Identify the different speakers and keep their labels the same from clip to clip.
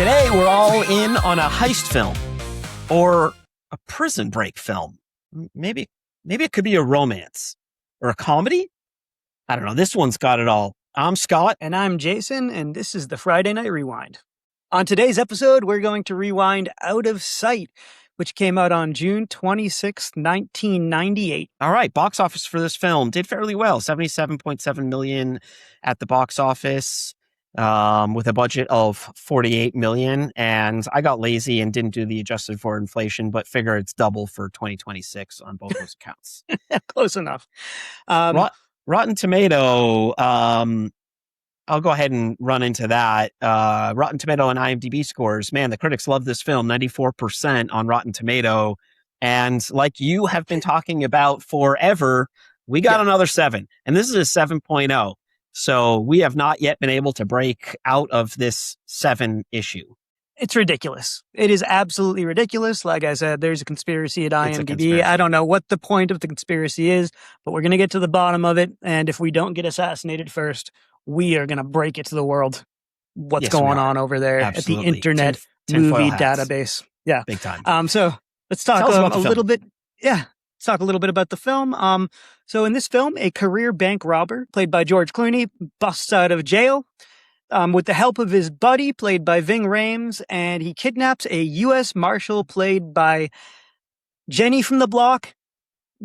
Speaker 1: Today, we're all in on a heist film or a prison break film. Maybe it could be a romance or a comedy. I don't know. This one's got it all. I'm Scott.
Speaker 2: And I'm Jason, and this is the Friday Night Rewind. On today's episode, we're going to rewind Out of Sight, which came out on June 26, 1998.
Speaker 1: All right. Box office for this film did fairly well. $77.7 million at the box office. With a budget of $48 million, and I got lazy and didn't do the adjusted for inflation, but figure it's double for 2026 on both those accounts.
Speaker 2: Close enough.
Speaker 1: Rotten Tomato, I'll go ahead and run into that. Rotten Tomato and IMDb scores, man, the critics love this film, 94% on Rotten Tomato, and like you have been talking about forever, we got another 7, and this is a 7.0. So we have not yet been able to break out of this 7 issue.
Speaker 2: It's ridiculous. It is absolutely ridiculous. Like I said, there's a conspiracy at IMDb. I don't know what the point of the conspiracy is, but we're going to get to the bottom of it. And if we don't get assassinated first, we are going to break it to the world. What's going on over there at the Internet Movie Database. Yeah.
Speaker 1: Big time.
Speaker 2: So let's talk a little bit. Yeah. Let's talk a little bit about the film. So in this film, a career bank robber, played by George Clooney, busts out of jail with the help of his buddy, played by Ving Rhames, and he kidnaps a U.S. Marshal, played by Jenny from the Block,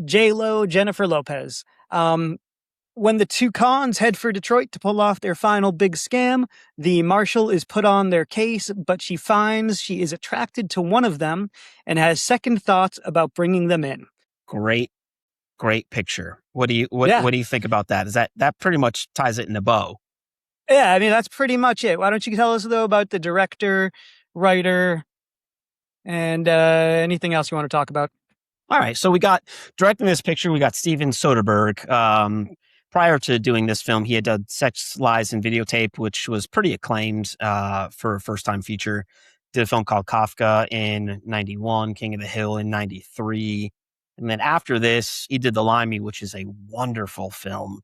Speaker 2: J-Lo, Jennifer Lopez. When the two cons head for Detroit to pull off their final big scam, the Marshal is put on their case, but she finds she is attracted to one of them and has second thoughts about bringing them in.
Speaker 1: Great picture. What do you think about that? Is that pretty much ties it in a bow?
Speaker 2: Yeah, I mean, that's pretty much it. Why don't you tell us, though, about the director, writer, and anything else you want to talk about?
Speaker 1: All right. So we got, directing this picture, we got Steven Soderbergh. Prior to doing this film, he had done Sex, Lies, and Videotape, which was pretty acclaimed for a first-time feature. Did a film called Kafka in 91, King of the Hill in 93. And then after this, he did The Limey, which is a wonderful film.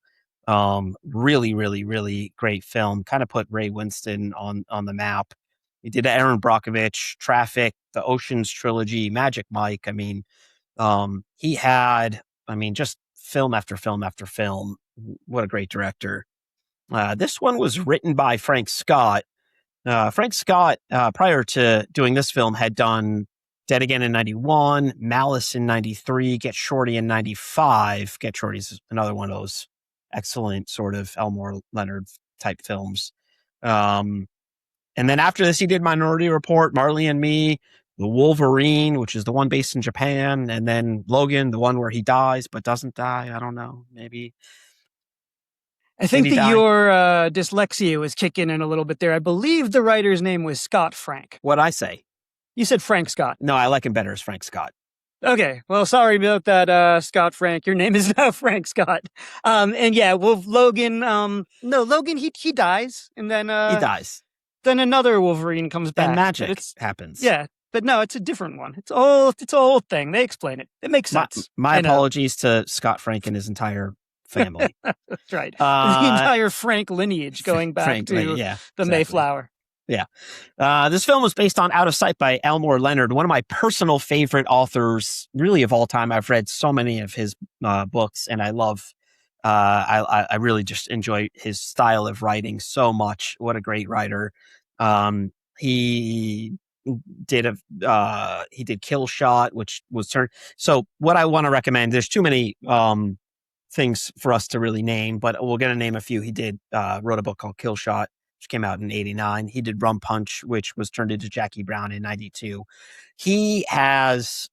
Speaker 1: Really, really, really great film. Kind of put Ray Winston on the map. He did Aaron Brockovich, Traffic, the Ocean's Trilogy, Magic Mike. I mean, he had, just film after film after film. What a great director. This one was written by Frank Scott. Frank Scott, prior to doing this film, had done Dead Again in 91, Malice in 93, Get Shorty in 95. Get Shorty is another one of those excellent sort of Elmore Leonard type films. And then after this, he did Minority Report, Marley and Me, The Wolverine, which is the one based in Japan, and then Logan, the one where he dies but doesn't die. I don't know. Maybe.
Speaker 2: I think that your dyslexia was kicking in a little bit there. I believe the writer's name was Scott Frank.
Speaker 1: What'd I say?
Speaker 2: You said Frank Scott.
Speaker 1: No, I like him better as Frank Scott.
Speaker 2: Okay. Well, sorry about that, Scott Frank. Your name is now Frank Scott. And yeah, well, Logan, Logan, he dies. And then,
Speaker 1: he dies.
Speaker 2: Then another Wolverine comes back.
Speaker 1: And magic happens.
Speaker 2: Yeah. But no, it's a different one. It's a whole thing. They explain it. It makes sense.
Speaker 1: My apologies to Scott Frank and his entire family.
Speaker 2: That's right. The entire Frank lineage going back to the Mayflower.
Speaker 1: Yeah. This film was based on Out of Sight by Elmore Leonard, one of my personal favorite authors, really of all time. I've read so many of his books, and I love, I really just enjoy his style of writing so much. What a great writer. He did Kill Shot, which was turned. So what I want to recommend, there's too many things for us to really name, but we're going to name a few. He wrote a book called Kill Shot, which came out in 89. He did Rum Punch, which was turned into Jackie Brown in 92. He has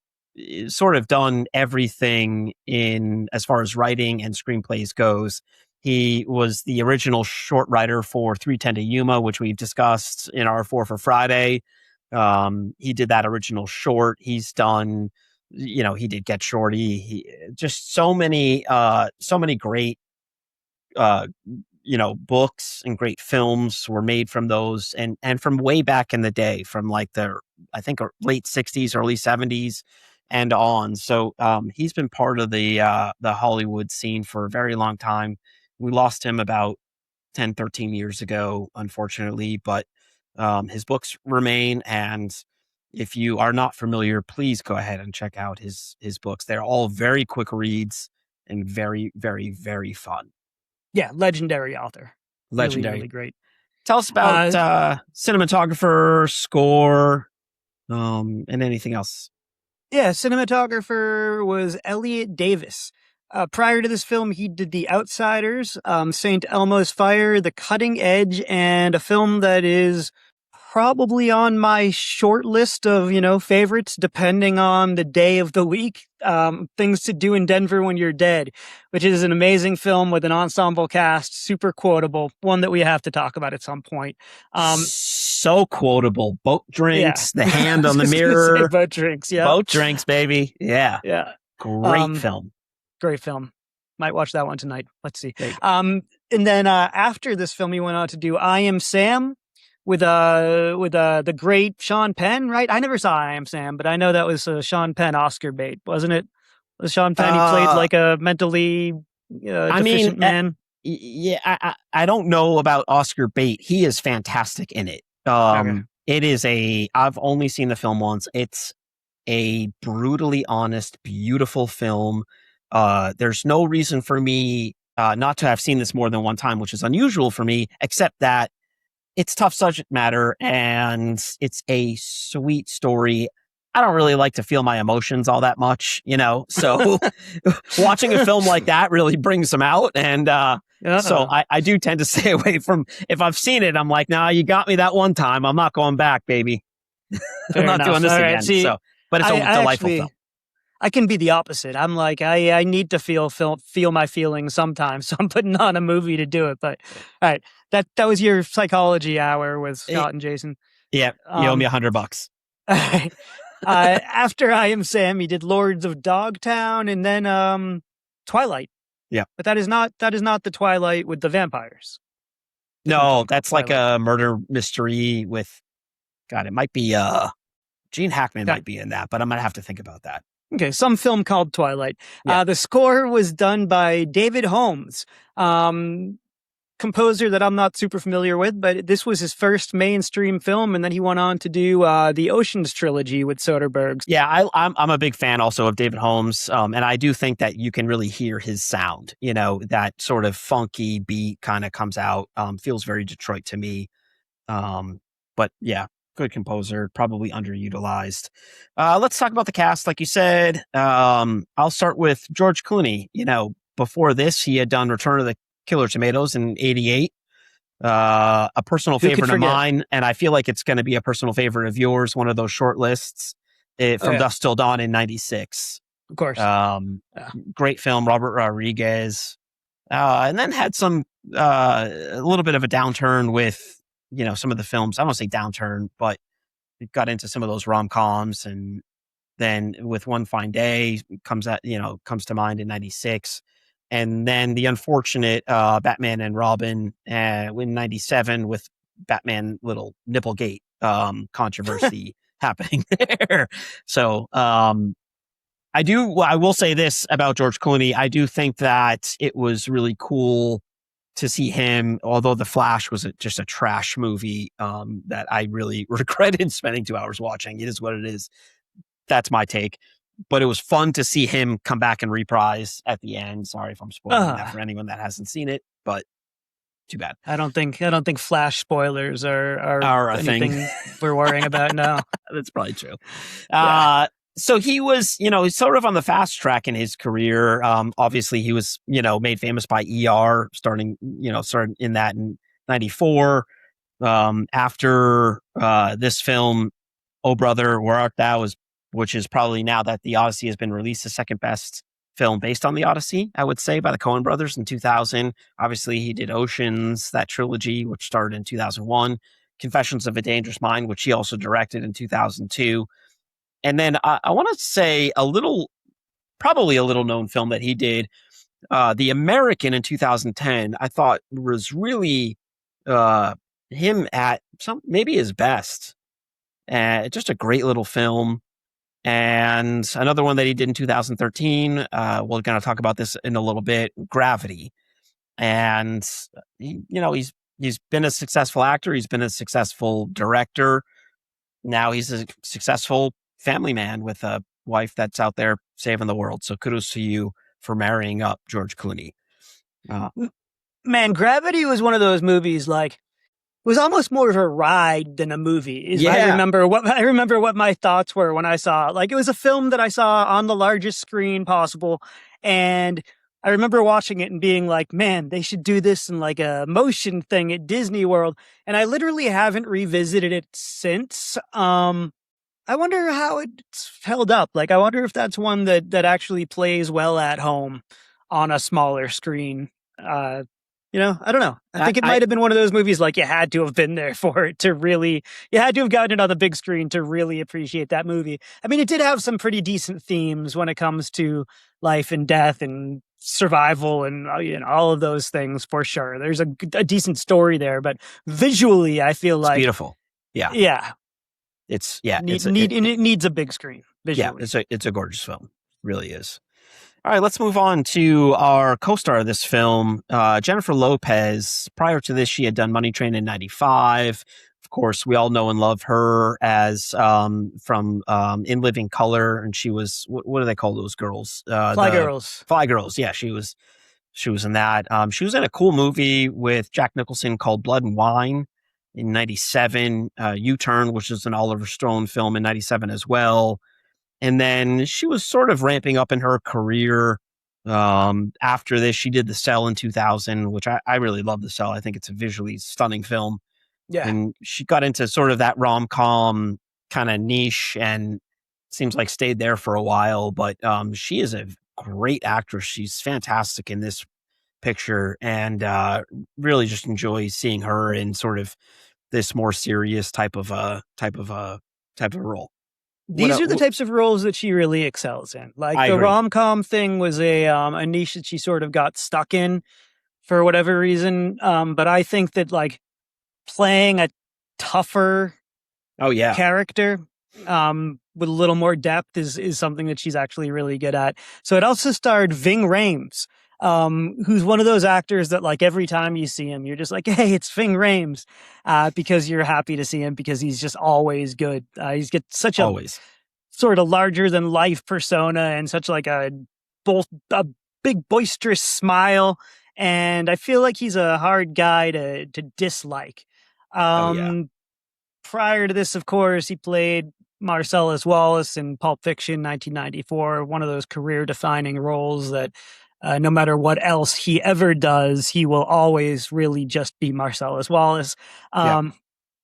Speaker 1: sort of done everything in as far as writing and screenplays goes. He was the original short writer for 3:10 to Yuma, which we've discussed in our 4 for Friday. He did that original short. He's done, he did Get Shorty. He just so many great, books and great films were made from those, and from way back in the day, from like I think late 60s, early 70s and on. So, he's been part of the Hollywood scene for a very long time. We lost him about 10, 13 years ago, unfortunately, but His books remain, and if you are not familiar, please go ahead and check out his books. They're all very quick reads and very, very, very fun.
Speaker 2: Yeah, legendary author.
Speaker 1: Legendary.
Speaker 2: Really, really great.
Speaker 1: Tell us about cinematographer, score, and anything else.
Speaker 2: Yeah, cinematographer was Elliot Davis. Prior to this film, he did The Outsiders, St. Elmo's Fire, The Cutting Edge, and a film that is probably on my short list of, favorites, depending on the day of the week. Things to Do in Denver When You're Dead, which is an amazing film with an ensemble cast, super quotable, one that we have to talk about at some point.
Speaker 1: So quotable. Boat drinks,
Speaker 2: yeah.
Speaker 1: The Hand on the Mirror.
Speaker 2: Boat drinks, yeah.
Speaker 1: Boat drinks, baby. Yeah.
Speaker 2: Yeah.
Speaker 1: Great film.
Speaker 2: Great film. Might watch that one tonight. Let's see. And then after this film, he went on to do I Am Sam with the great Sean Penn, right? I never saw I Am Sam, but I know that was Sean Penn Oscar bait, wasn't it? Was Sean Penn? He played like a mentally deficient man.
Speaker 1: Yeah, I don't know about Oscar bait. He is fantastic in it.
Speaker 2: Okay.
Speaker 1: It is I've only seen the film once. It's a brutally honest, beautiful film. There's no reason for me not to have seen this more than one time, which is unusual for me, except that it's tough subject matter and it's a sweet story. I don't really like to feel my emotions all that much, so watching a film like that really brings them out. And so I do tend to stay away from, if I've seen it, I'm like, nah, you got me that one time. I'm not going back, baby. I'm not doing this again.
Speaker 2: See,
Speaker 1: but it's a delightful film.
Speaker 2: I can be the opposite. I'm like, I need to feel my feelings sometimes. So I'm putting on a movie to do it. But all right, that was your psychology hour with Scott and Jason.
Speaker 1: Yeah, you owe me $100.
Speaker 2: After I Am Sam, he did Lords of Dogtown and then Twilight.
Speaker 1: Yeah,
Speaker 2: but that is not the Twilight with the vampires.
Speaker 1: No, that's Twilight. Like a murder mystery with. God, it might be Gene Hackman might be in that, but I'm gonna have to think about that.
Speaker 2: Okay, some film called Twilight. Yeah. The score was done by David Holmes, composer that I'm not super familiar with, but this was his first mainstream film, and then he went on to do the Ocean's trilogy with Soderbergh.
Speaker 1: Yeah, I'm a big fan also of David Holmes, and I do think that you can really hear his sound. That sort of funky beat kind of comes out. Feels very Detroit to me. But yeah. Good composer, probably underutilized. Let's talk about the cast. Like you said, I'll start with George Clooney. Before this, he had done Return of the Killer Tomatoes in '88. A personal favorite of mine, and I feel like it's going to be a personal favorite of yours. One of those short lists from Dusk Till Dawn in '96.
Speaker 2: Of course.
Speaker 1: Great film, Robert Rodriguez, and then had some a little bit of a downturn with. Some of the films, I don't want to say downturn, but it got into some of those rom-coms. And then with One Fine Day comes to mind in '96. And then the unfortunate Batman and Robin in '97 with Batman little Nipplegate controversy happening there. So I will say this about George Clooney. I do think that it was really cool to see him, although The Flash was just a trash movie that I really regretted spending 2 hours watching. It is what it is. That's my take. But it was fun to see him come back and reprise at the end. Sorry if I'm spoiling that for anyone that hasn't seen it, but too bad.
Speaker 2: I don't think Flash spoilers are anything
Speaker 1: thing
Speaker 2: we're worrying about now.
Speaker 1: That's probably true. Yeah. So he was, sort of on the fast track in his career. Obviously, he was, made famous by ER, starting in that in '94. After this film, Oh Brother, Where Art Thou, which is probably now that the Odyssey has been released, the second best film based on the Odyssey, I would say, by the Coen brothers in 2000. Obviously, he did Oceans, that trilogy, which started in 2001. Confessions of a Dangerous Mind, which he also directed in 2002. And then I want to say probably a little known film that he did, The American in 2010, I thought was really him at maybe his best. Just a great little film. And another one that he did in 2013, we're going to talk about this in a little bit, Gravity. And, he's He's been a successful actor. He's been a successful director. Now he's a successful family man with a wife that's out there saving the world. So kudos to you for marrying up George Clooney.
Speaker 2: Man, Gravity was one of those movies, like, it was almost more of a ride than a movie. I remember what my thoughts were when I saw it. Like, it was a film that I saw on the largest screen possible. And I remember watching it and being like, man, they should do this in like a motion thing at Disney World. And I literally haven't revisited it since. I wonder how it's held up. Like, I wonder if that's one that actually plays well at home on a smaller screen. I don't know. I think it might have been one of those movies like you had to have been there for it to really, you had to have gotten it on the big screen to really appreciate that movie. I mean, it did have some pretty decent themes when it comes to life and death and survival and all of those things for sure. There's a decent story there, but visually, I feel like
Speaker 1: it's beautiful. Yeah.
Speaker 2: Yeah.
Speaker 1: It
Speaker 2: needs a big screen visually.
Speaker 1: Yeah, it's a gorgeous film. It really is. All right, let's move on to our co-star of this film, Jennifer Lopez. Prior to this, she had done Money Train in '95. Of course, we all know and love her as from In Living Color, and she was what do they call those girls?
Speaker 2: Fly Girls.
Speaker 1: Fly Girls. Yeah, she was in that. She was in a cool movie with Jack Nicholson called Blood and Wine in '97. U-Turn, which is an Oliver Stone film in '97 as well. And then she was sort of ramping up in her career. After this, she did The Cell in 2000, which I really love The Cell. I think it's a visually stunning film.
Speaker 2: Yeah.
Speaker 1: And she got into sort of that rom-com kind of niche and seems like stayed there for a while. But she is a great actress. She's fantastic in this picture, and really just enjoy seeing her in sort of this more serious type of role.
Speaker 2: These are the types of roles that she really excels in. Like the rom-com thing was a niche that she sort of got stuck in for whatever reason. But I think that like playing a tougher character with a little more depth is something that she's actually really good at. So it also starred Ving Rhames, who's one of those actors that like every time you see him, you're just like, hey, it's Ving Rhames, because you're happy to see him because he's just always good. He's got such a sort of larger than life persona and such like a big boisterous smile. And I feel like he's a hard guy to dislike. Prior to this, of course, he played Marcellus Wallace in Pulp Fiction, 1994, one of those career-defining roles that no matter what else he ever does, he will always really just be Marcellus Wallace,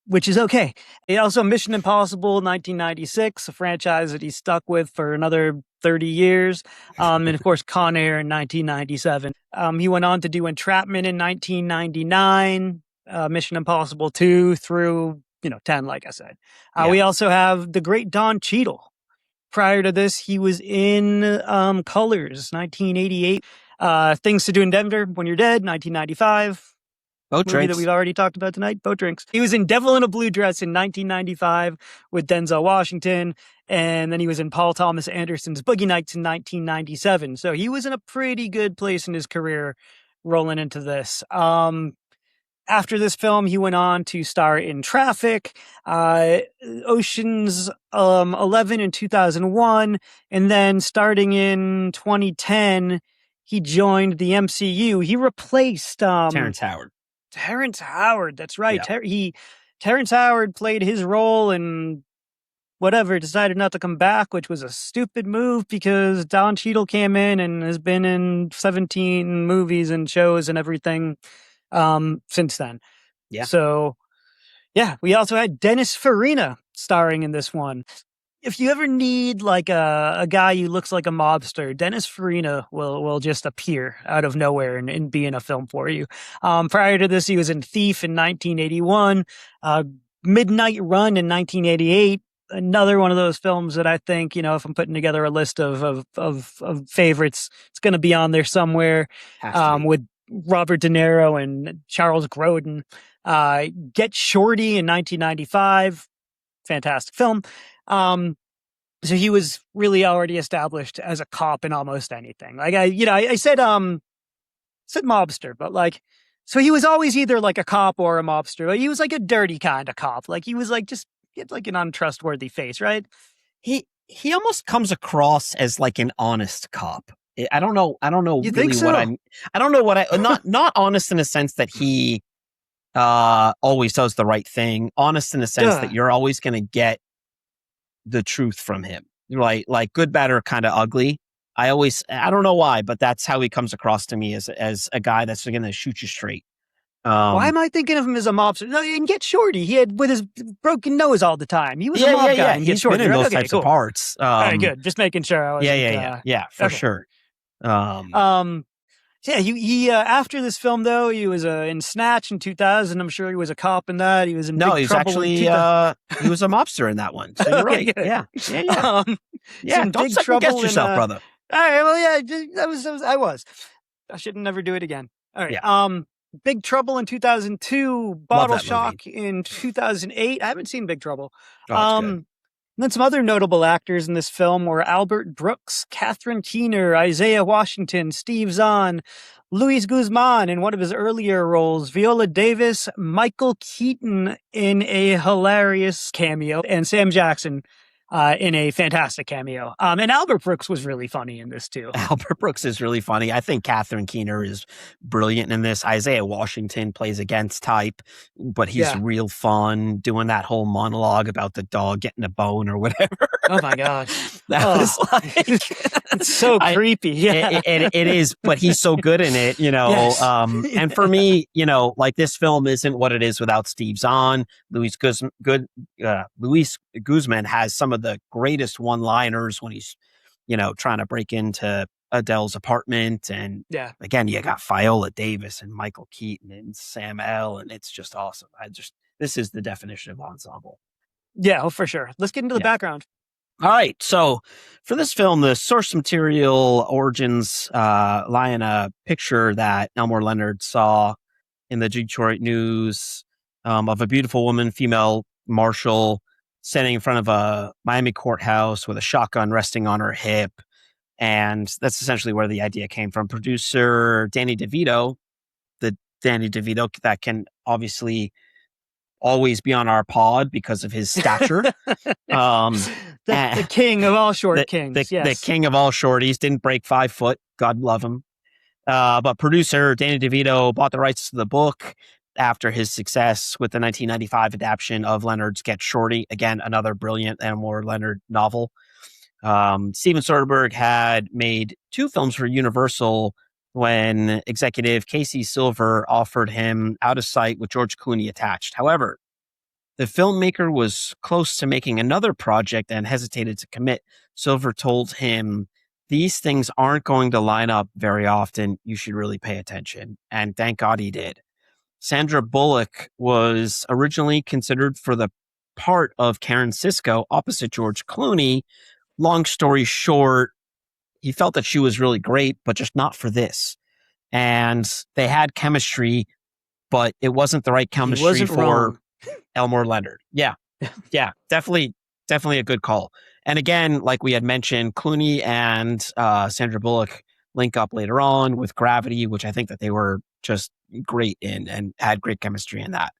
Speaker 2: which is okay. He also Mission Impossible, 1996, a franchise that he stuck with for another 30 years. And of course, Con Air in 1997. He went on to do Entrapment in 1999, Mission Impossible 2 through 10, like I said. We also have the great Don Cheadle. Prior to this, he was in Colors, 1988. Things to Do in Denver, When You're Dead, 1995.
Speaker 1: Boat
Speaker 2: movie
Speaker 1: Drinks.
Speaker 2: That we've already talked about tonight, Boat Drinks. He was in Devil in a Blue Dress in 1995 with Denzel Washington. And then he was in Paul Thomas Anderson's Boogie Nights in 1997. So he was in a pretty good place in his career rolling into this. After this film, he went on to star in Traffic, Ocean's 11 in 2001, and then starting in 2010, he joined the MCU. He replaced
Speaker 1: Terrence Howard.
Speaker 2: Terrence Howard, that's right. Yeah. Terrence Howard played his role and decided not to come back, which was a stupid move because Don Cheadle came in and has been in 17 movies and shows and everything since then.
Speaker 1: Yeah.
Speaker 2: So, we also had Dennis Farina starring in this one. If you ever need like a guy who looks like a mobster, Dennis Farina will just appear out of nowhere and be in a film for you. Prior to this, he was in Thief in 1981, Midnight Run in 1988. Another one of those films that I think, if I'm putting together a list of favorites, it's going to be on there somewhere. With Robert De Niro and Charles Grodin. Get Shorty in 1995. Fantastic film. So he was really already established as a cop in almost anything. Like I said mobster, but like So he was always either like a cop or a mobster. Like, he was like a dirty kind of cop. Like he was like just he had like an untrustworthy face, right?
Speaker 1: He almost comes across as like an honest cop. I don't know. I don't know
Speaker 2: You
Speaker 1: really
Speaker 2: think so?
Speaker 1: what I'm. I don't know what I not honest in a sense that he always does the right thing. Honest in the sense that you're always going to get the truth from him. Like good, bad, or kind of ugly. I don't know why, but that's how he comes across to me as a guy that's going to shoot you straight.
Speaker 2: Why am I thinking of him as a mobster? No, and Get Shorty. He had with his broken nose all the time. He was a mob guy. And Get
Speaker 1: He's
Speaker 2: Shorty.
Speaker 1: been in those
Speaker 2: Okay,
Speaker 1: types
Speaker 2: cool.
Speaker 1: of parts.
Speaker 2: All right, good. Just making sure I wasn't.
Speaker 1: Yeah, for
Speaker 2: okay.
Speaker 1: sure.
Speaker 2: Yeah, he after this film though, he was in Snatch in 2000. I'm sure he was a cop in that. He was in Big Trouble
Speaker 1: actually he was a mobster in that one. So you're right.
Speaker 2: Good.
Speaker 1: Yeah. Don't
Speaker 2: Big
Speaker 1: second guess
Speaker 2: Trouble
Speaker 1: yourself, brother.
Speaker 2: All right, well, yeah, I was. I should never do it again. All right.
Speaker 1: Yeah.
Speaker 2: Big Trouble in 2002, Bottle Shock in 2008. I haven't seen Big Trouble.
Speaker 1: Oh, it's good.
Speaker 2: And then some other notable actors in this film were Albert Brooks, Catherine Keener, Isaiah Washington, Steve Zahn, Luis Guzman in one of his earlier roles, Viola Davis, Michael Keaton in a hilarious cameo, and Sam Jackson in a fantastic cameo. And Albert Brooks was really funny in this too.
Speaker 1: Albert Brooks is really funny. I think Catherine Keener is brilliant in this. Isaiah Washington plays against type, but he's real fun doing that whole monologue about the dog getting a bone or whatever.
Speaker 2: Oh my God.
Speaker 1: That was like...
Speaker 2: it's so creepy. Yeah.
Speaker 1: It is, but he's so good in it, you know.
Speaker 2: Yes.
Speaker 1: And for me, you know, like this film isn't what it is without Steve Zahn. Luis Guzman has some of the greatest one-liners when he's, you know, trying to break into Adele's apartment. And again, you got Viola Davis and Michael Keaton and Sam L. And it's just awesome. This is the definition of ensemble.
Speaker 2: Yeah, for sure. Let's get into the background.
Speaker 1: All right. So for this film, the source material origins lie in a picture that Elmore Leonard saw in the Detroit News of a beautiful woman, female marshal, standing in front of a Miami courthouse with a shotgun resting on her hip. And that's essentially where the idea came from. Producer Danny DeVito, the Danny DeVito that can obviously always be on our pod because of his stature.
Speaker 2: The king of all short kings.
Speaker 1: The king of all shorties, didn't break 5 foot. God love him. But producer Danny DeVito bought the rights to the book after his success with the 1995 adaptation of Leonard's Get Shorty. Again, another brilliant Elmore Leonard novel. Steven Soderbergh had made 2 films for Universal when executive Casey Silver offered him Out of Sight with George Clooney attached. However, the filmmaker was close to making another project and hesitated to commit. Silver told him, "These things aren't going to line up very often. You should really pay attention." And thank God he did. Sandra Bullock was originally considered for the part of Karen Sisco opposite George Clooney. Long story short, he felt that she was really great, but just not for this. And they had chemistry, but it wasn't the right chemistry for Elmore Leonard. Yeah, definitely a good call. And again, like we had mentioned, Clooney and Sandra Bullock link up later on with Gravity, which I think that they were just great in and had great chemistry in that.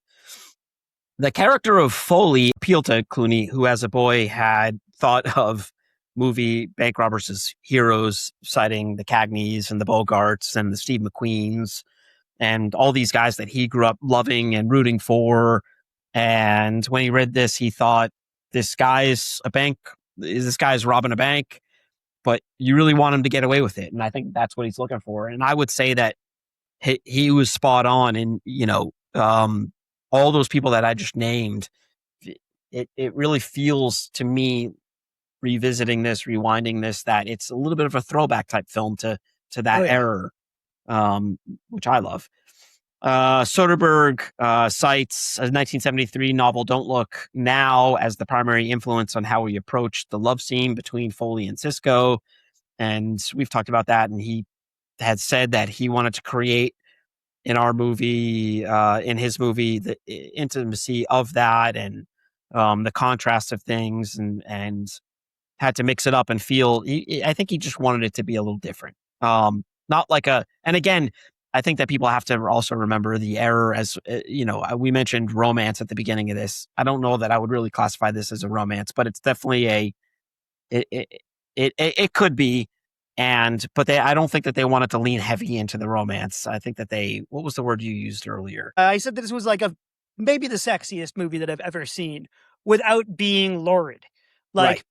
Speaker 1: The character of Foley appealed to Clooney, who as a boy had thought of movie bank robbers as heroes, citing the Cagneys and the Bogarts and the Steve McQueens and all these guys that he grew up loving and rooting for. And when he read this, he thought, this guy's robbing a bank, but you really want him to get away with it. And I think that's what he's looking for. And I would say that he was spot on. And, you know, all those people that I just named, it really feels to me, revisiting this, rewinding this, that it's a little bit of a throwback type film to that era, which I love. Soderbergh cites a 1973 novel, Don't Look Now, as the primary influence on how we approach the love scene between Foley and Sisco. And we've talked about that. And he had said that he wanted to create in his movie, the intimacy of that and the contrast of things, and had to mix it up and feel, I think he just wanted it to be a little different. Not like and again, I think that people have to also remember the error as, we mentioned romance at the beginning of this. I don't know that I would really classify this as a romance, but it's definitely it could be. But I don't think that they wanted to lean heavy into the romance. I think that what was the word you used earlier?
Speaker 2: I said that this was like maybe the sexiest movie that I've ever seen without being lurid. Like,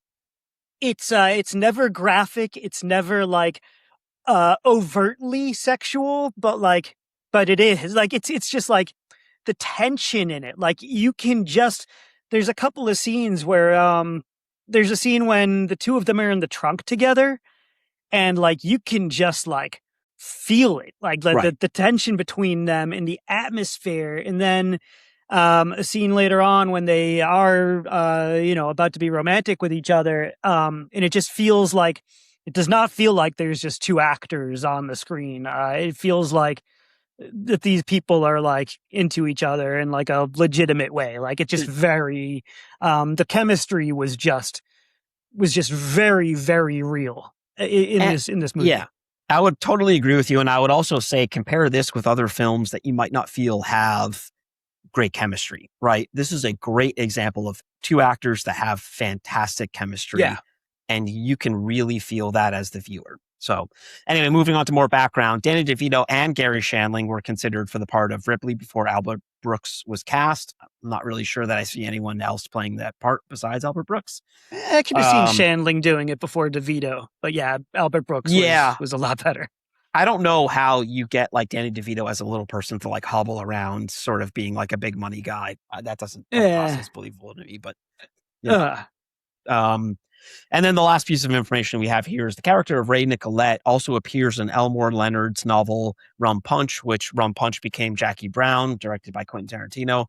Speaker 2: right. It's never graphic. It's never like, overtly sexual, but it is like, it's just like the tension in it. Like there's a couple of scenes where, there's a scene when the two of them are in the trunk together and like, you can just like feel it, like
Speaker 1: right.
Speaker 2: the tension between them and the atmosphere. And then, a scene later on when they are, about to be romantic with each other. And it just feels like, it does not feel like there's just two actors on the screen. It feels like that these people are like into each other in like a legitimate way. Like it's just very, the chemistry was just very, very real in this movie.
Speaker 1: Yeah, I would totally agree with you. And I would also say compare this with other films that you might not feel have great chemistry, right? This is a great example of two actors that have fantastic chemistry.
Speaker 2: Yeah.
Speaker 1: And you can really feel that as the viewer. So anyway, moving on to more background, Danny DeVito and Gary Shandling were considered for the part of Ripley before Albert Brooks was cast. I'm not really sure that I see anyone else playing that part besides Albert Brooks.
Speaker 2: I could have seen Shandling doing it before DeVito, but yeah, Albert Brooks was a lot better.
Speaker 1: I don't know how you get like Danny DeVito as a little person to like hobble around sort of being like a big money guy. That doesn't process believable to me, but and then the last piece of information we have here is the character of Ray Nicolette also appears in Elmore Leonard's novel Rum Punch, which Rum Punch became Jackie Brown, directed by Quentin Tarantino,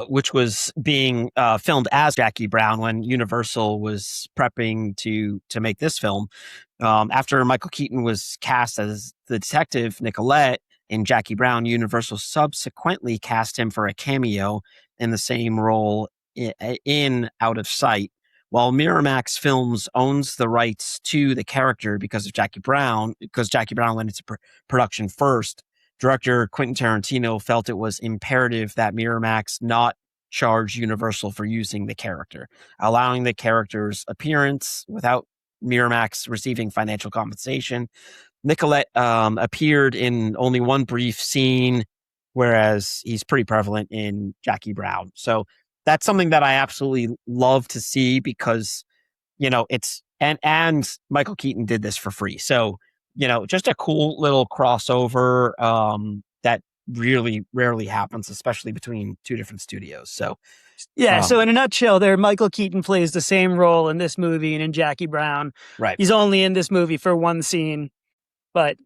Speaker 1: which was being filmed as Jackie Brown when Universal was prepping to make this film. After Michael Keaton was cast as the detective Nicolette in Jackie Brown, Universal subsequently cast him for a cameo in the same role in Out of Sight. While Miramax Films owns the rights to the character because Jackie Brown went into production first, director Quentin Tarantino felt it was imperative that Miramax not charge Universal for using the character, allowing the character's appearance without Miramax receiving financial compensation. Nicolette appeared in only one brief scene, whereas he's pretty prevalent in Jackie Brown. So that's something that I absolutely love to see because, it's, and Michael Keaton did this for free. So, just a cool little crossover that really rarely happens, especially between two different studios. So,
Speaker 2: yeah. So in a nutshell there, Michael Keaton plays the same role in this movie and in Jackie Brown.
Speaker 1: Right.
Speaker 2: He's only in this movie for one scene, but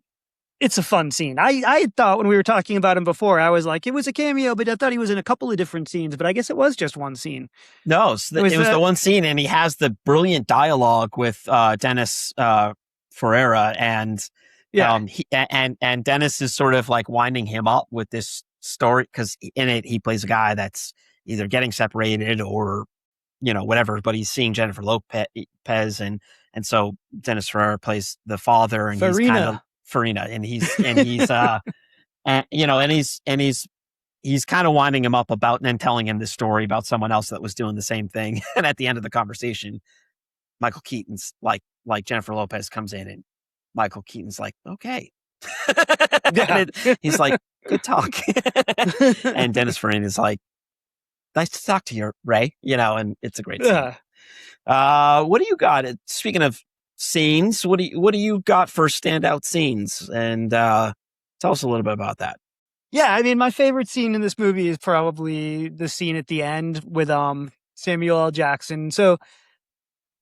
Speaker 2: it's a fun scene. I thought when we were talking about him before, I was like, it was a cameo, but I thought he was in a couple of different scenes, but I guess it was just one scene.
Speaker 1: No, it was the one scene, and he has the brilliant dialogue with Dennis Ferreira, and and Dennis is sort of like winding him up with this story because in it he plays a guy that's either getting separated or whatever, but he's seeing Jennifer Lopez, and so Dennis Ferreira plays the father, and Farina, and he's kind of winding him up about and then telling him this story about someone else that was doing the same thing. And at the end of the conversation, Michael Keaton's like Jennifer Lopez comes in, and Michael Keaton's like, okay. He's like, good talk. And Dennis Farina is like, nice to talk to you, Ray. And it's a great scene. What do you got? Speaking of scenes, what do you got for standout scenes? And tell us a little bit about that.
Speaker 2: Yeah, I mean, my favorite scene in this movie is probably the scene at the end with Samuel L. Jackson. So,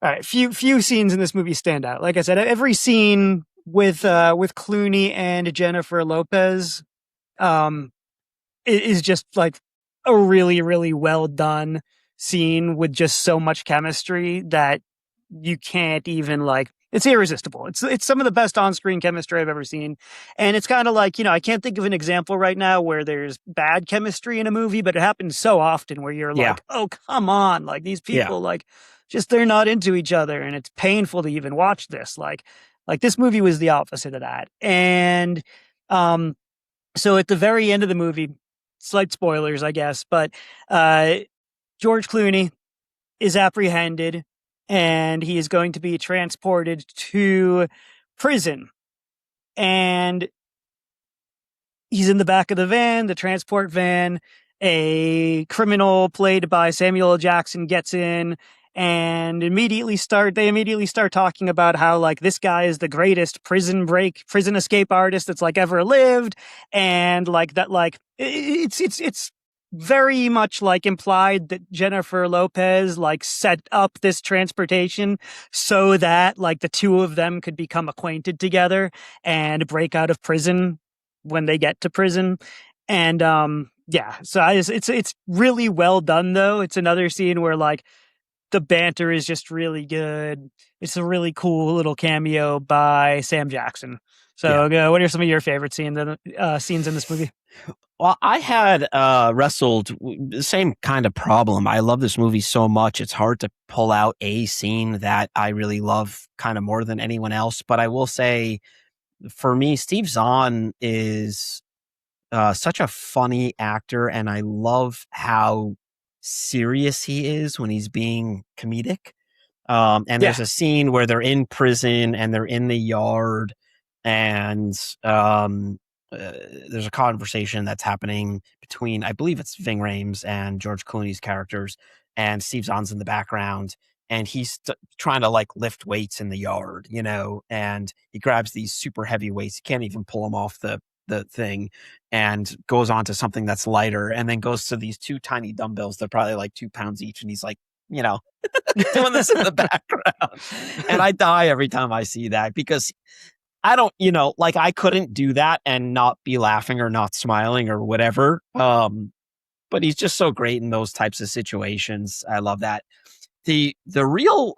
Speaker 2: all right, few scenes in this movie stand out. Like I said, every scene with Clooney and Jennifer Lopez is just like a really, really well done scene with just so much chemistry that you can't even it's irresistible. It's some of the best on-screen chemistry I've ever seen. And it's kind of like, I can't think of an example right now where there's bad chemistry in a movie, but it happens so often where you're like, oh, come on. Like these people, just, they're not into each other. And it's painful to even watch this. Like this movie was the opposite of that. And, So at the very end of the movie, slight spoilers, I guess, but uh, George Clooney is apprehended and he is going to be transported to prison. And he's in the back of the van, the transport van. A criminal played by Samuel L. Jackson gets in and immediately start talking about how like this guy is the greatest prison escape artist that's like ever lived, and like that like it's very much like implied that Jennifer Lopez like set up this transportation so that like the two of them could become acquainted together and break out of prison when they get to prison. And yeah, so it's really well done though. It's another scene where like the banter is just really good. It's a really cool little cameo by Sam Jackson. So what are some of your favorite scenes in this movie?
Speaker 1: Well, I had wrestled the same kind of problem. I love this movie so much. It's hard to pull out a scene that I really love kind of more than anyone else. But I will say, for me, Steve Zahn is such a funny actor, and I love how serious he is when he's being comedic. And there's a scene where they're in prison and they're in the yard, and there's a conversation that's happening between, I believe it's Ving Rhames and George Clooney's characters, and Steve Zahn's in the background, and he's trying to like lift weights in the yard, and he grabs these super heavy weights. He can't even pull them off the thing, and goes on to something that's lighter, and then goes to these two tiny dumbbells. They're probably like 2 pounds each. And he's like, doing this in the background. And I die every time I see that, because I don't, like I couldn't do that and not be laughing or not smiling or whatever. But he's just so great in those types of situations. I love that. The real,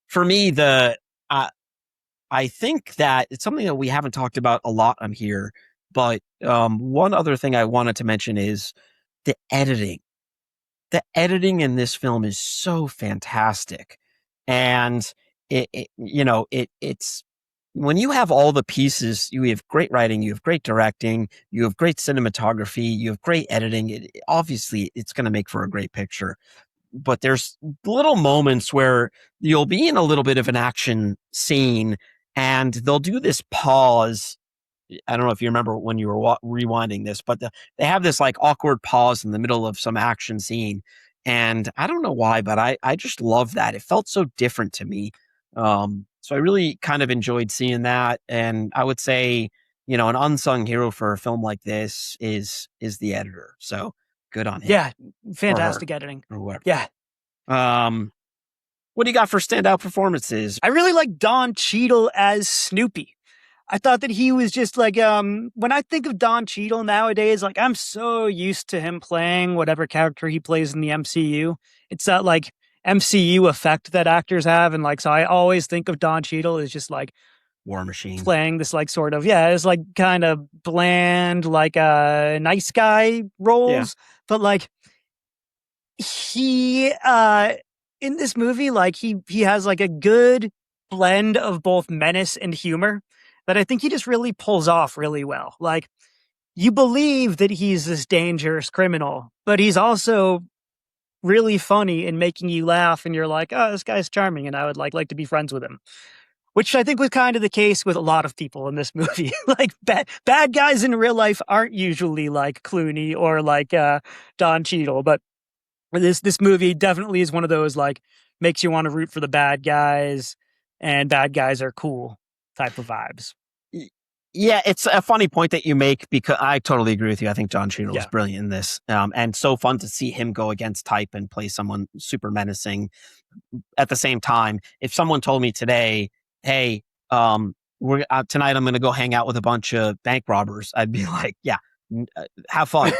Speaker 1: for me, I think that it's something that we haven't talked about a lot on here, but one other thing I wanted to mention is the editing. The editing in this film is so fantastic. And it's when you have all the pieces, you have great writing, you have great directing, you have great cinematography, you have great editing. Obviously, it's going to make for a great picture. But there's little moments where you'll be in a little bit of an action scene, and they'll do this pause. I don't know if you remember when you were rewinding this, but they have this like awkward pause in the middle of some action scene. And I don't know why, but I just love that. It felt so different to me. So I really kind of enjoyed seeing that. And I would say, an unsung hero for a film like this is the editor. So good on him.
Speaker 2: Yeah. Fantastic editing.
Speaker 1: Or whatever.
Speaker 2: Yeah.
Speaker 1: What do you got for standout performances?
Speaker 2: I really like Don Cheadle as Snoopy. I thought that he was just like, when I think of Don Cheadle nowadays, like I'm so used to him playing whatever character he plays in the MCU. It's that like MCU effect that actors have. And like, so I always think of Don Cheadle as just like
Speaker 1: War Machine
Speaker 2: playing this like sort of, it's like kind of bland, like nice guy roles. But like he, in this movie, like he has like a good blend of both menace and humor that I think he just really pulls off really well. Like you believe that he's this dangerous criminal, but he's also really funny and making you laugh, and you're like, oh, this guy's charming, and I would like to be friends with him. Which I think was kind of the case with a lot of people in this movie. Like bad guys in real life aren't usually like Clooney or like Don Cheadle, but this movie definitely is one of those like makes you want to root for the bad guys, and bad guys are cool type of vibes.
Speaker 1: Yeah, it's a funny point that you make, because I totally agree with you. I think Don Cheadle is brilliant in this, and so fun to see him go against type and play someone super menacing. At the same time, if someone told me today, hey, we're tonight I'm going to go hang out with a bunch of bank robbers, I'd be like, yeah, have fun.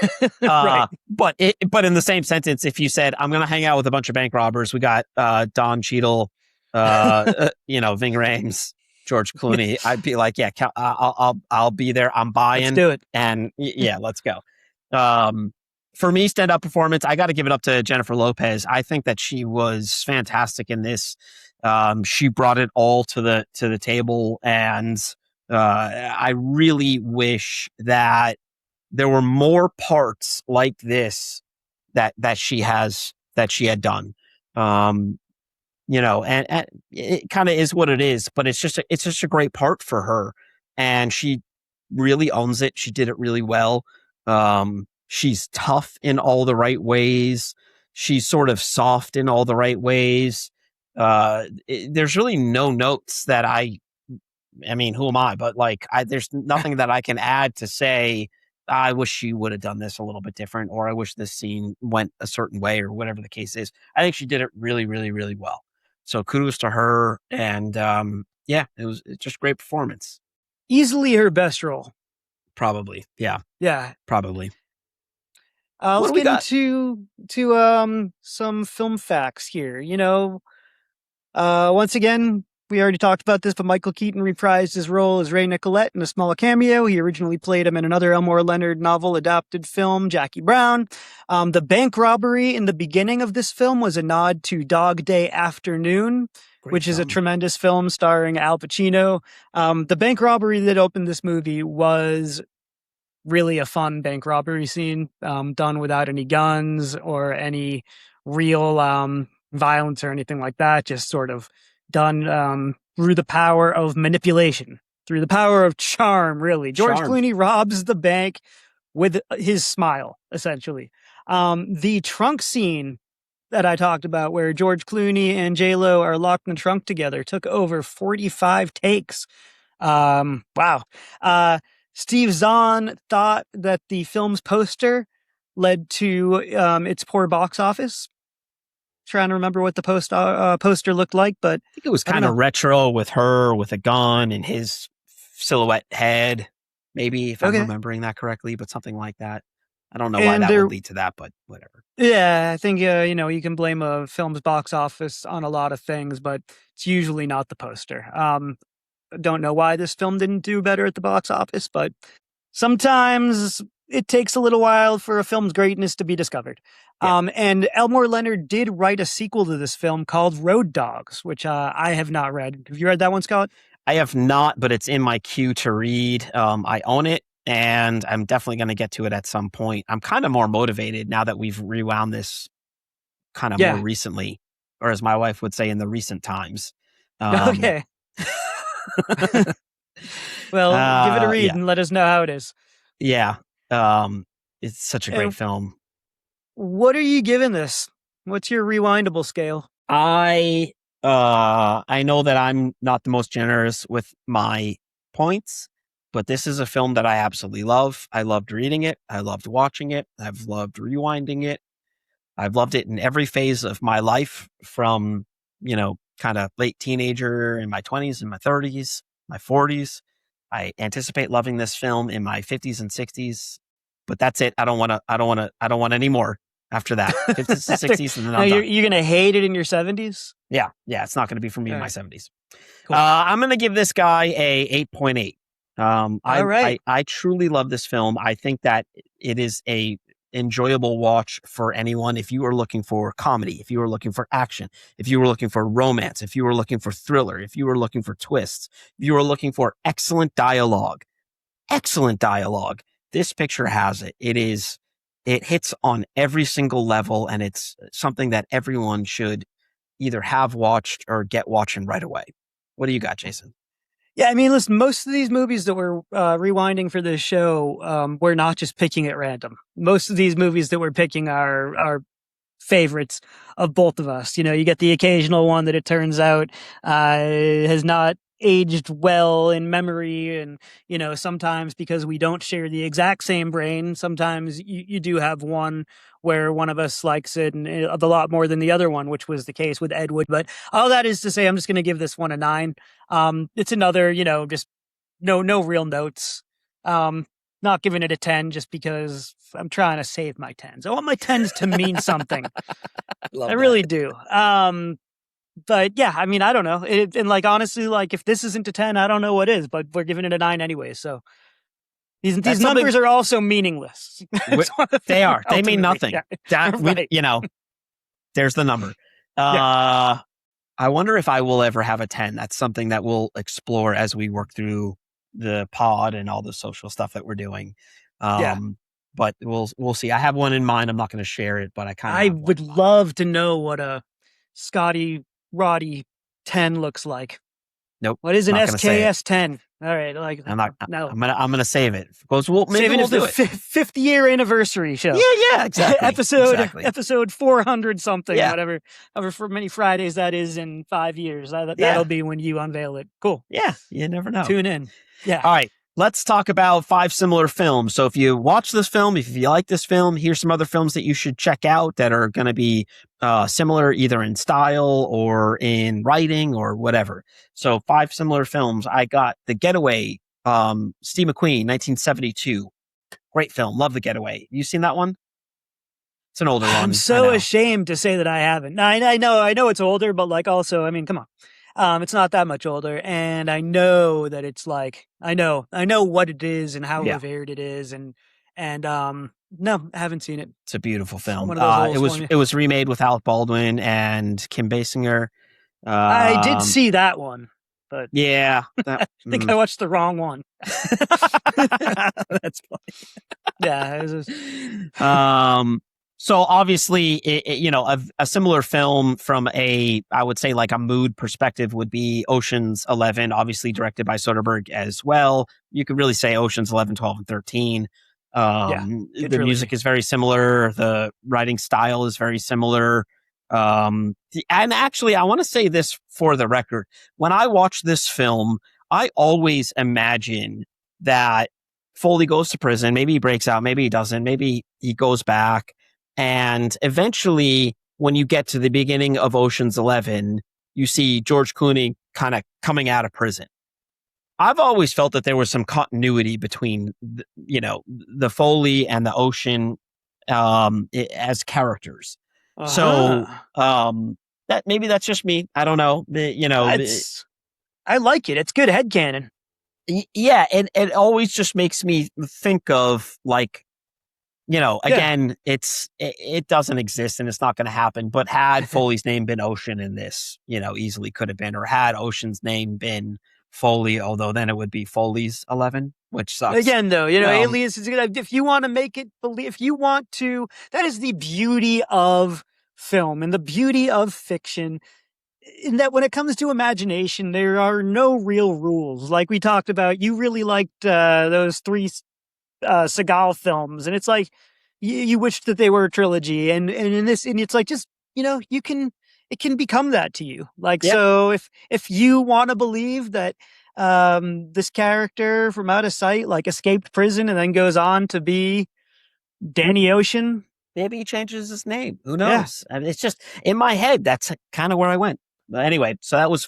Speaker 2: Right.
Speaker 1: But in the same sentence, if you said I'm going to hang out with a bunch of bank robbers, we got Don Cheadle, Ving Rhames, George Clooney, I'd be like, yeah, I'll be there. I'm buying.
Speaker 2: Let's do it.
Speaker 1: And yeah, let's go. For me, stand-up performance, I got to give it up to Jennifer Lopez. I think that she was fantastic in this. She brought it all to the table, and I really wish that there were more parts like this that she had done. And it kind of is what it is, but it's just a great part for her, and she really owns it. She did it really well. She's tough in all the right ways. She's sort of soft in all the right ways. There's really no notes that I mean, who am I? But like, there's nothing that I can add to say, I wish she would have done this a little bit different, or I wish this scene went a certain way, or whatever the case is. I think she did it really, really, really well. So kudos to her. And it's just a great performance.
Speaker 2: Easily her best role.
Speaker 1: Probably. Yeah.
Speaker 2: Yeah.
Speaker 1: Probably.
Speaker 2: Let's get into some film facts here. Once again, we already talked about this, but Michael Keaton reprised his role as Ray Nicolette in a small cameo. He originally played him in another Elmore Leonard novel adapted film, Jackie Brown. The bank robbery in the beginning of this film was a nod to Dog Day Afternoon, which is a tremendous film starring Al Pacino. The bank robbery that opened this movie was really a fun bank robbery scene, done without any guns or any real violence or anything like that, just sort of done through the power of manipulation, through the power of charm, really. George Clooney robs the bank with his smile, essentially. The trunk scene that I talked about, where George Clooney and J-Lo are locked in the trunk together, took over 45 takes. Wow. Steve Zahn thought that the film's poster led to its poor box office. Trying to remember what the poster looked like, but
Speaker 1: I think it was kind of retro with her with a gun and his silhouette head, maybe, if I'm remembering that correctly, but something like that. I don't know why that would lead to that, but whatever.
Speaker 2: Yeah, I think you can blame a film's box office on a lot of things, but it's usually not the poster. Don't know why this film didn't do better at the box office, but sometimes it takes a little while for a film's greatness to be discovered. Yeah. And Elmore Leonard did write a sequel to this film called Road Dogs, which I have not read. Have you read that one, Scott?
Speaker 1: I have not, but it's in my queue to read. I own it, and I'm definitely going to get to it at some point. I'm kind of more motivated now that we've rewound this kind of more recently, or as my wife would say, in the recent times.
Speaker 2: Okay. Well, give it a read and let us know how it is.
Speaker 1: Yeah. It's such a great film.
Speaker 2: What are you giving this? What's your rewindable scale?
Speaker 1: I know that I'm not the most generous with my points, but this is a film that I absolutely love. I loved reading it. I loved watching it. I've loved rewinding it. I've loved it in every phase of my life, from, kind of late teenager, in my 20s, in my 30s, my 40s. I anticipate loving this film in my 50s and 60s, but that's it. I don't want any more after that. 50s and 60s, and then I'm done.
Speaker 2: You're going to hate it in your 70s?
Speaker 1: Yeah. It's not going to be for me in my 70s. Cool. I'm going to give this guy a 8.8.
Speaker 2: All right.
Speaker 1: I truly love this film. I think that it is a enjoyable watch for anyone. If you are looking for comedy, if you are looking for action, if you were looking for romance, if you were looking for thriller, if you were looking for twists, if you were looking for excellent dialogue, this picture has it. It hits on every single level, and it's something that everyone should either have watched or get watching right away. What do you got, Jason?
Speaker 2: Yeah, I mean, listen, most of these movies that we're rewinding for this show, we're not just picking at random. Most of these movies that we're picking are favorites of both of us. You get the occasional one that it turns out has not aged well in memory, and sometimes because we don't share the exact same brain, sometimes you do have one where one of us likes it and a lot more than the other one, which was the case with Ed Wood. But all that is to say, I'm just going to give this one a 9. It's another, just no real notes. Not giving it a 10 just because I'm trying to save my 10s. I want my 10s to mean something. I really do. But yeah, I mean, I don't know. And honestly, if this isn't a 10, I don't know what is, but we're giving it a 9 anyway. So these numbers are also meaningless.
Speaker 1: They are. They mean nothing.
Speaker 2: Yeah. Right.
Speaker 1: There's the number. I wonder if I will ever have a 10. That's something that we'll explore as we work through the pod and all the social stuff that we're doing.
Speaker 2: Yeah.
Speaker 1: But we'll see. I have one in mind. I'm not going to share it, but
Speaker 2: I would love to know what a Scotty Roddy 10 looks like.
Speaker 1: Nope.
Speaker 2: What is an SKS 10? All right, like
Speaker 1: I'm not.
Speaker 2: No.
Speaker 1: I'm gonna save it because maybe we'll do it.
Speaker 2: 50-year anniversary show.
Speaker 1: Yeah, exactly.
Speaker 2: episode 400 something, whatever. However, for many Fridays that is in 5 years. That'll be when you unveil it. Cool.
Speaker 1: Yeah, you never know.
Speaker 2: Tune in. Yeah.
Speaker 1: All right. Let's talk about 5 similar films. So if you watch this film, if you like this film, here's some other films that you should check out that are going to be similar either in style or in writing or whatever. So 5 similar films. I got The Getaway, Steve McQueen, 1972. Great film. Love The Getaway. You seen that one? It's an older one.
Speaker 2: I'm so ashamed to say that I haven't. I know it's older, but like also, I mean, come on. It's not that much older, and I know that it's like I know what it is and how revered it is, and no, I haven't seen it.
Speaker 1: It's a beautiful film. It was remade with Alec Baldwin and Kim Basinger.
Speaker 2: I did see that one, but
Speaker 1: yeah,
Speaker 2: I think I watched the wrong one.
Speaker 1: That's funny.
Speaker 2: Yeah. It was
Speaker 1: So obviously, a similar film from I would say like a mood perspective would be Ocean's 11, obviously directed by Soderbergh as well. You could really say Ocean's 11, 12, and 13. The music is very similar. The writing style is very similar. And actually, I want to say this for the record. When I watch this film, I always imagine that Foley goes to prison. Maybe he breaks out. Maybe he doesn't. Maybe he goes back. And eventually, when you get to the beginning of Ocean's 11, you see George Clooney kind of coming out of prison. I've always felt that there was some continuity between, the Foley and the Ocean as characters. So that maybe that's just me. I don't know.
Speaker 2: I like it. It's good headcanon.
Speaker 1: Yeah, and it always just makes me think of like, again, it doesn't exist and it's not going to happen. But had Foley's name been Ocean in this, easily could have been, or had Ocean's name been Foley, although then it would be Foley's 11, which sucks.
Speaker 2: Again, though, Alias is good. If you want to make it believe, if you want to, that is the beauty of film and the beauty of fiction. In that when it comes to imagination, there are no real rules. Like we talked about, you really liked those 3 Seagal films, and it's like you wish that they were a trilogy, and in this, and it's like just it can become that to you. Like so, if you want to believe that this character from Out of Sight like escaped prison and then goes on to be Danny Ocean,
Speaker 1: maybe he changes his name. Who knows? I mean, it's just in my head. That's kind of where I went. But anyway, so that was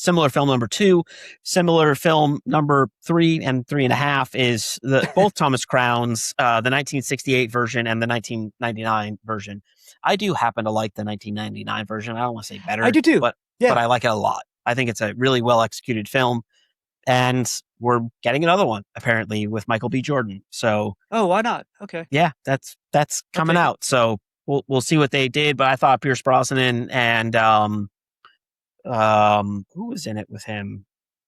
Speaker 1: similar film number 2. Similar film number 3 and 3.5 is both Thomas Crown's, the 1968 version and the 1999 version. I do happen to like the 1999 version. I don't want to say better.
Speaker 2: I do too.
Speaker 1: But I like it a lot. I think it's a really well executed film. And we're getting another one apparently with Michael B. Jordan. So
Speaker 2: why not? Okay.
Speaker 1: Yeah, that's coming out. So we'll see what they did. But I thought Pierce Brosnan and who was in it with him?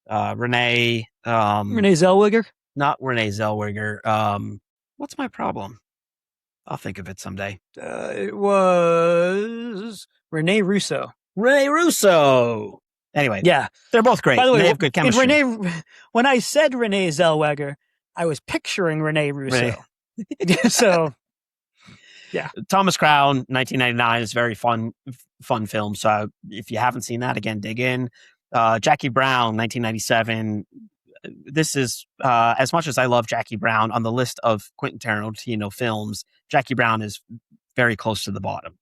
Speaker 1: Renee
Speaker 2: Zellweger?
Speaker 1: Not Renee Zellweger. What's my problem? I'll think of it someday.
Speaker 2: It was Renee Russo.
Speaker 1: Anyway,
Speaker 2: yeah,
Speaker 1: they're both great.
Speaker 2: By the way,
Speaker 1: they have good chemistry.
Speaker 2: When I said Renee Zellweger, I was picturing Renee Russo. So, yeah.
Speaker 1: Thomas Crown, 1999 is a very fun film. So if you haven't seen that, again, dig in. Jackie Brown, 1997. This is, as much as I love Jackie Brown, on the list of Quentin Tarantino films, Jackie Brown is very close to the bottom.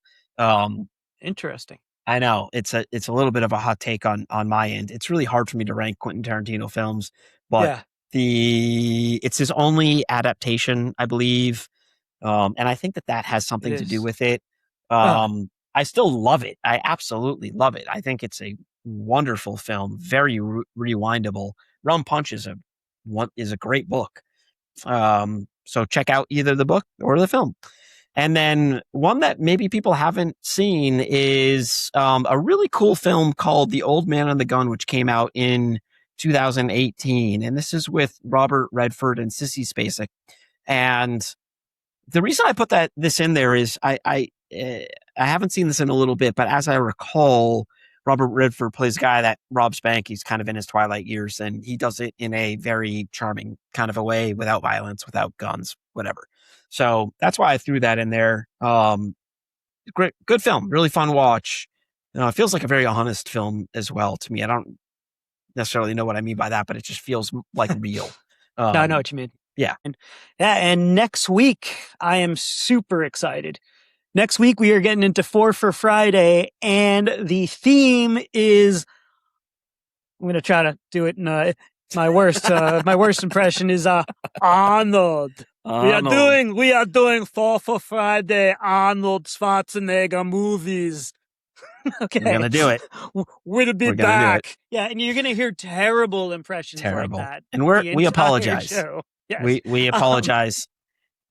Speaker 2: Interesting.
Speaker 1: I know it's a little bit of a hot take on my end. It's really hard for me to rank Quentin Tarantino films, but it's his only adaptation, I believe. And I think that has something to do with it. I still love it. I absolutely love it. I think it's a wonderful film, very rewindable. Rum Punch is a great book. So check out either the book or the film. And then one that maybe people haven't seen is a really cool film called The Old Man and the Gun, which came out in 2018. And this is with Robert Redford and Sissy Spacek. And the reason I put this in there is I haven't seen this in a little bit, but as I recall, Robert Redford plays a guy that robs bank. He's kind of in his twilight years, and he does it in a very charming kind of a way, without violence, without guns, whatever. So that's why I threw that in there. Great, good film, really fun watch. It feels like a very honest film as well to me. I don't necessarily know what I mean by that, but it just feels like real.
Speaker 2: No, I know what you mean.
Speaker 1: Yeah.
Speaker 2: And next week, I am super excited. Next week, we are getting into 4 for Friday, and the theme is, I'm going to try to do it in my worst impression is Arnold. We are doing 4 for Friday Arnold Schwarzenegger movies. Okay.
Speaker 1: We're going to do it.
Speaker 2: We'll be back. Yeah, and you're going to hear terrible impressions like that.
Speaker 1: And we apologize. Yes. We apologize.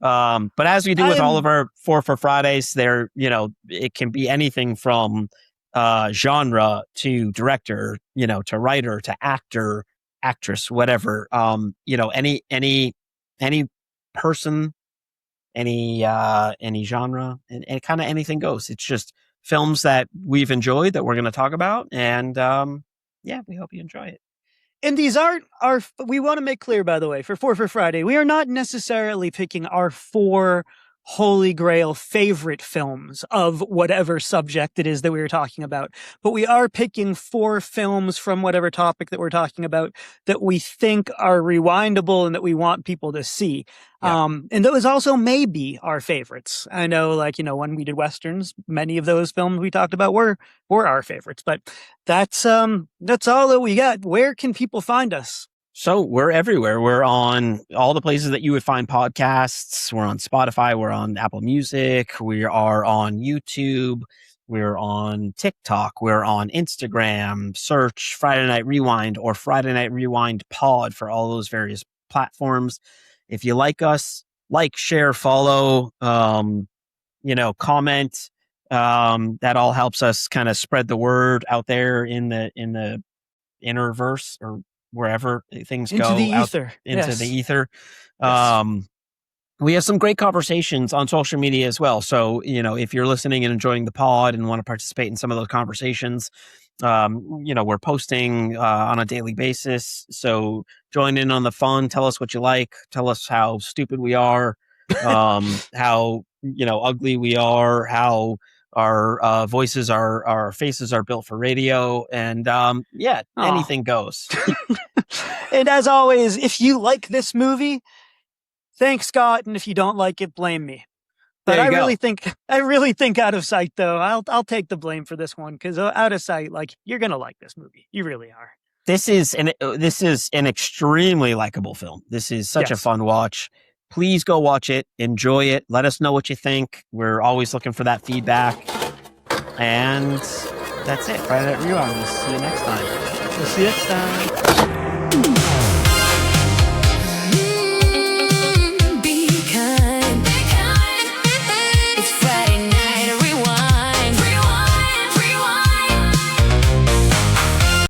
Speaker 1: But as we do with all of our 4 for Fridays, there, it can be anything from genre to director, to writer to actor, actress, whatever. Any person, any genre, and kind of anything goes. It's just films that we've enjoyed that we're going to talk about, and we hope you enjoy it.
Speaker 2: And these aren't we want to make clear, by the way, for 4 for Friday, we are not necessarily picking our 4 holy grail favorite films of whatever subject it is that we were talking about. But we are picking 4 films from whatever topic that we're talking about that we think are rewindable and that we want people to see. Yeah. And those also may be our favorites. I know, when we did Westerns, many of those films we talked about were our favorites, but that's all that we got. Where can people find us?
Speaker 1: So we're everywhere. We're on all the places that you would find podcasts. We're on Spotify. We're on Apple Music. We are on YouTube. We're on TikTok. We're on Instagram. Search Friday Night Rewind or Friday Night Rewind Pod for all those various platforms. If you like us, share, follow, comment. That all helps us kind of spread the word out there in the interverse, or wherever things
Speaker 2: into
Speaker 1: go,
Speaker 2: the ether.
Speaker 1: Into the ether. Yes. We have some great conversations on social media as well. So, if you're listening and enjoying the pod and want to participate in some of those conversations, we're posting on a daily basis. So join in on the fun. Tell us what you like. Tell us how stupid we are, how, ugly we are, how our voices our faces are built for radio, and anything goes.
Speaker 2: And as always, if you like this movie, thanks, Scott, and if you don't like it, blame me. But I really think out of sight, though, I'll take the blame for this one, because out of sight, you're gonna like this movie. You really are.
Speaker 1: This is an extremely likable film. This is such a fun watch. Please go watch it. Enjoy it. Let us know what you think. We're always looking for that feedback. And that's it. Friday Night Rewind. We'll see you next time.